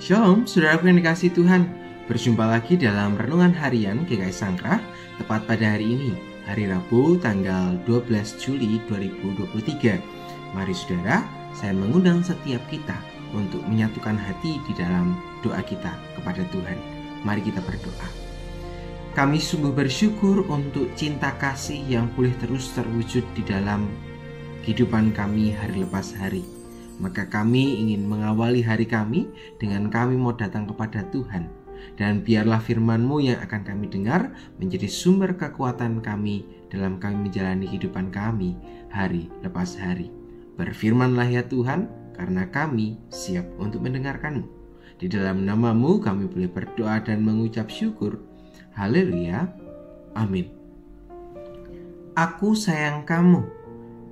Shalom, saudaraku yang dikasihi Tuhan. Berjumpa lagi dalam Renungan Harian GKI Sangkrah, tepat pada hari ini, hari Rabu tanggal 12 Juli 2023. Mari saudara, saya mengundang setiap kita untuk menyatukan hati di dalam doa kita kepada Tuhan. Mari kita berdoa. Kami sungguh bersyukur untuk cinta kasih yang boleh terus terwujud di dalam kehidupan kami hari lepas hari. Maka kami ingin mengawali hari kami dengan kami mau datang kepada Tuhan. Dan biarlah firman-Mu yang akan kami dengar menjadi sumber kekuatan kami dalam kami menjalani kehidupan kami hari lepas hari. Berfirmanlah ya Tuhan, karena kami siap untuk mendengarkan-Mu. Di dalam nama-Mu kami boleh berdoa dan mengucap syukur. Haleluya. Amin. Aku sayang kamu.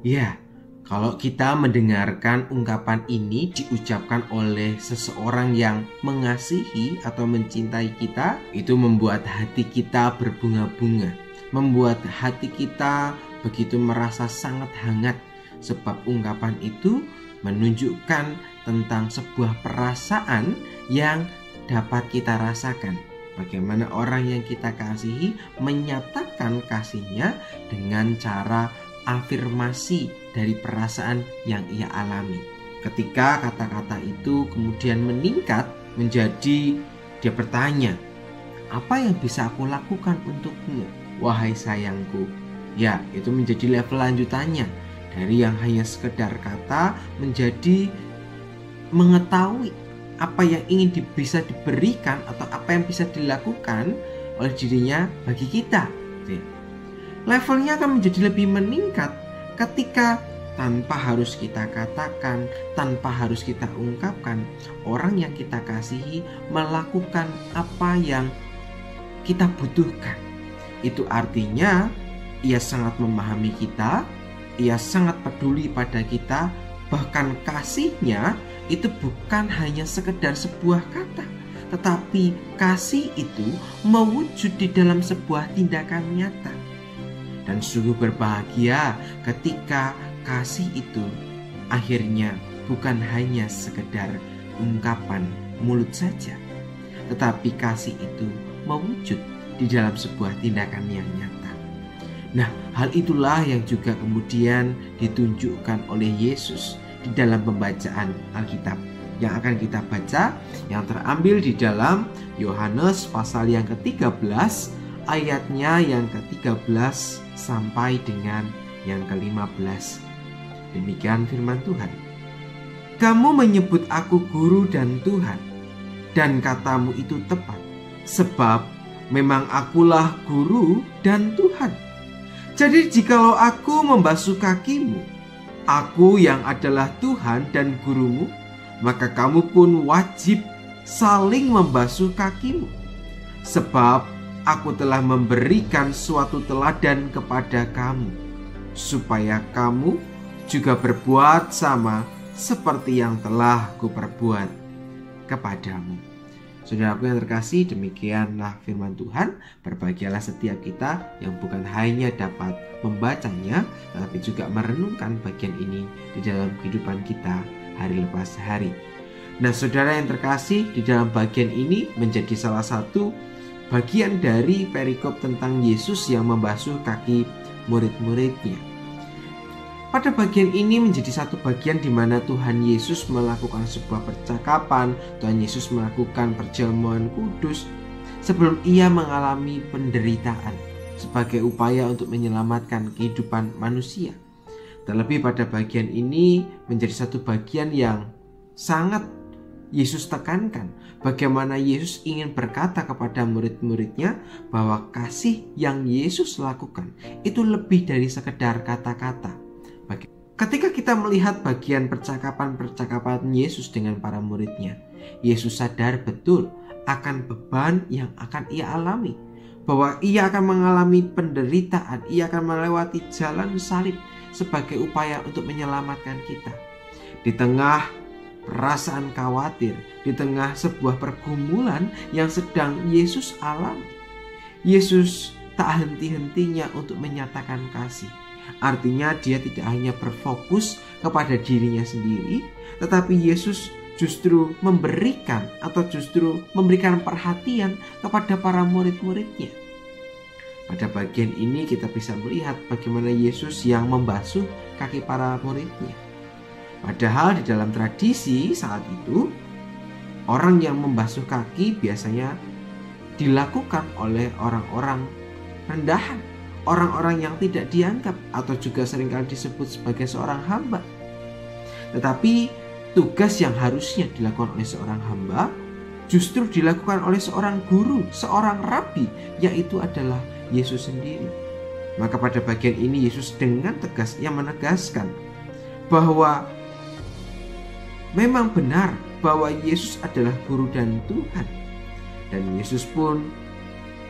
Ya, kalau kita mendengarkan ungkapan ini diucapkan oleh seseorang yang mengasihi atau mencintai kita, itu membuat hati kita berbunga-bunga, membuat hati kita begitu merasa sangat hangat, sebab ungkapan itu menunjukkan tentang sebuah perasaan yang dapat kita rasakan. Bagaimana orang yang kita kasihi menyatakan kasihnya dengan cara afirmasi dari perasaan yang ia alami. Ketika kata-kata itu kemudian meningkat menjadi, dia bertanya, apa yang bisa aku lakukan untukmu, wahai sayangku? Ya, itu menjadi level lanjutannya. Dari yang hanya sekedar kata menjadi mengetahui apa yang ingin bisa diberikan atau apa yang bisa dilakukan oleh dirinya bagi kita. Levelnya akan menjadi lebih meningkat ketika tanpa harus kita katakan, tanpa harus kita ungkapkan, orang yang kita kasihi melakukan apa yang kita butuhkan. Itu artinya ia sangat memahami kita, ia sangat peduli pada kita, bahkan kasihnya itu bukan hanya sekedar sebuah kata, tetapi kasih itu mewujud di dalam sebuah tindakan nyata. Dan sungguh berbahagia ketika kasih itu akhirnya bukan hanya sekedar ungkapan mulut saja, tetapi kasih itu mewujud di dalam sebuah tindakan yang nyata. Nah, hal itulah yang juga kemudian ditunjukkan oleh Yesus di dalam pembacaan Alkitab yang akan kita baca, yang terambil di dalam Yohanes pasal yang ke-13, ayatnya yang ke-13 sampai dengan yang ke-15. Demikian firman Tuhan. Kamu menyebut aku guru dan Tuhan, dan katamu itu tepat, sebab memang akulah guru dan Tuhan. Jadi jikalau aku membasuh kakimu, aku yang adalah Tuhan dan gurumu, maka kamu pun wajib saling membasuh kakimu. Sebab aku telah memberikan suatu teladan kepada kamu, supaya kamu juga berbuat sama seperti yang telah kuperbuat kepadamu. Saudaraku yang terkasih, demikianlah firman Tuhan. Berbahagialah setiap kita yang bukan hanya dapat membacanya, tetapi juga merenungkan bagian ini di dalam kehidupan kita hari lepas hari. Nah, saudara yang terkasih, di dalam bagian ini menjadi salah satu bagian dari perikop tentang Yesus yang membasuh kaki murid-muridnya. Pada bagian ini menjadi satu bagian di mana Tuhan Yesus melakukan sebuah percakapan, Tuhan Yesus melakukan perjamuan kudus sebelum ia mengalami penderitaan sebagai upaya untuk menyelamatkan kehidupan manusia. Terlebih pada bagian ini menjadi satu bagian yang sangat Yesus tekankan, bagaimana Yesus ingin berkata kepada murid-muridnya bahwa kasih yang Yesus lakukan itu lebih dari sekedar kata-kata. Ketika kita melihat bagian percakapan-percakapan Yesus dengan para muridnya, Yesus sadar betul akan beban yang akan ia alami, bahwa ia akan mengalami penderitaan, ia akan melewati jalan salib sebagai upaya untuk menyelamatkan kita. Di tengah perasaan khawatir, di tengah sebuah pergumulan yang sedang Yesus alami, Yesus tak henti-hentinya untuk menyatakan kasih. Artinya dia tidak hanya berfokus kepada dirinya sendiri, tetapi Yesus justru memberikan perhatian kepada para murid-muridnya. Pada bagian ini kita bisa melihat bagaimana Yesus yang membasuh kaki para muridnya. Padahal di dalam tradisi saat itu, orang yang membasuh kaki biasanya dilakukan oleh orang-orang rendahan, orang-orang yang tidak dianggap atau juga seringkali disebut sebagai seorang hamba. Tetapi tugas yang harusnya dilakukan oleh seorang hamba justru dilakukan oleh seorang guru, seorang rabi, yaitu adalah Yesus sendiri. Maka pada bagian ini Yesus dengan tegas yang menegaskan bahwa memang benar bahwa Yesus adalah guru dan Tuhan. Dan Yesus pun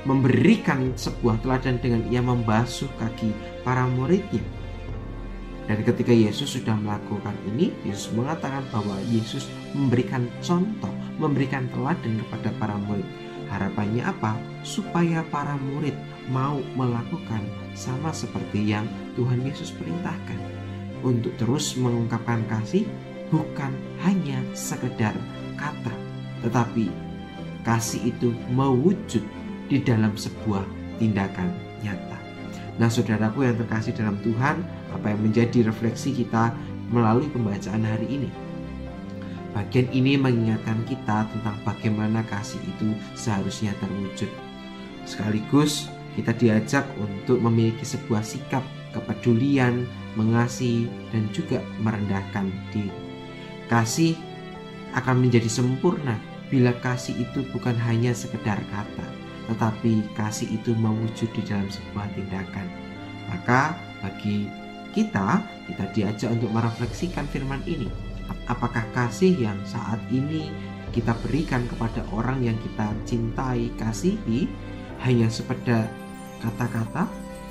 memberikan sebuah teladan dengan ia membasuh kaki para muridnya. Dan ketika Yesus sudah melakukan ini, Yesus mengatakan bahwa Yesus memberikan contoh, memberikan teladan kepada para murid. Harapannya apa? Supaya para murid mau melakukan sama seperti yang Tuhan Yesus perintahkan. Untuk terus mengungkapkan kasih, bukan hanya sekedar kata, tetapi kasih itu mewujud di dalam sebuah tindakan nyata. Nah, saudaraku yang terkasih dalam Tuhan, apa yang menjadi refleksi kita melalui pembacaan hari ini? Bagian ini mengingatkan kita tentang bagaimana kasih itu seharusnya terwujud. Sekaligus kita diajak untuk memiliki sebuah sikap kepedulian, mengasihi, dan juga merendahkan diri. Kasih akan menjadi sempurna bila kasih itu bukan hanya sekedar kata, tetapi kasih itu mewujud di dalam sebuah tindakan. Maka bagi kita diajak untuk merefleksikan firman ini. Apakah kasih yang saat ini kita berikan kepada orang yang kita cintai, kasihi hanya sekedar kata-kata,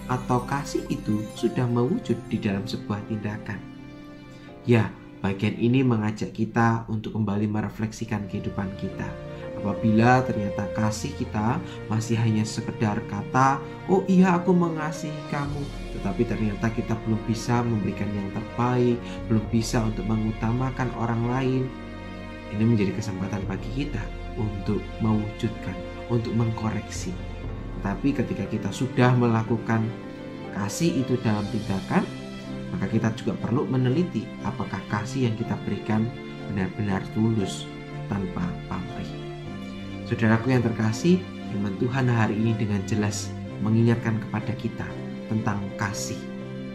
atau kasih itu sudah mewujud di dalam sebuah tindakan? Ya, bagian ini mengajak kita untuk kembali merefleksikan kehidupan kita. Apabila ternyata kasih kita masih hanya sekedar kata, oh iya aku mengasihi kamu, tetapi ternyata kita belum bisa memberikan yang terbaik, belum bisa untuk mengutamakan orang lain, ini menjadi kesempatan bagi kita untuk mewujudkan, untuk mengkoreksi. Tetapi ketika kita sudah melakukan kasih itu dalam tindakan, maka kita juga perlu meneliti apakah kasih yang kita berikan benar-benar tulus tanpa pamrih. Saudaraku yang terkasih, firman Tuhan hari ini dengan jelas mengingatkan kepada kita tentang kasih.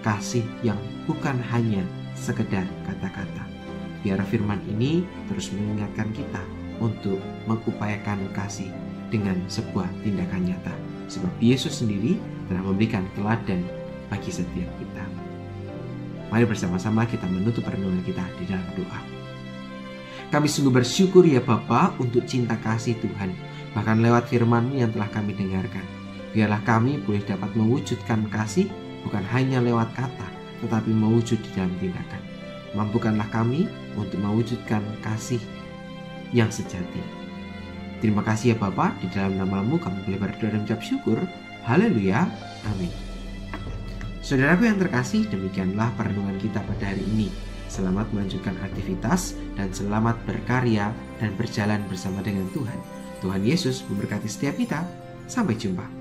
Kasih yang bukan hanya sekedar kata-kata. Biar firman ini terus mengingatkan kita untuk mengupayakan kasih dengan sebuah tindakan nyata. Sebab Yesus sendiri telah memberikan teladan bagi setiap kita. Mari bersama-sama kita menutup renungan kita di dalam doa. Kami sungguh bersyukur ya Bapa untuk cinta kasih Tuhan, bahkan lewat firman-Mu yang telah kami dengarkan. Biarlah kami boleh dapat mewujudkan kasih bukan hanya lewat kata, tetapi mewujud di dalam tindakan. Mampukanlah kami untuk mewujudkan kasih yang sejati. Terima kasih ya Bapa, di dalam nama-Mu kami boleh berdoa dan mengucap syukur. Haleluya, amin. Saudaraku yang terkasih, demikianlah perenungan kita pada hari ini. Selamat melanjutkan aktivitas dan selamat berkarya dan berjalan bersama dengan Tuhan. Tuhan Yesus memberkati setiap kita. Sampai jumpa.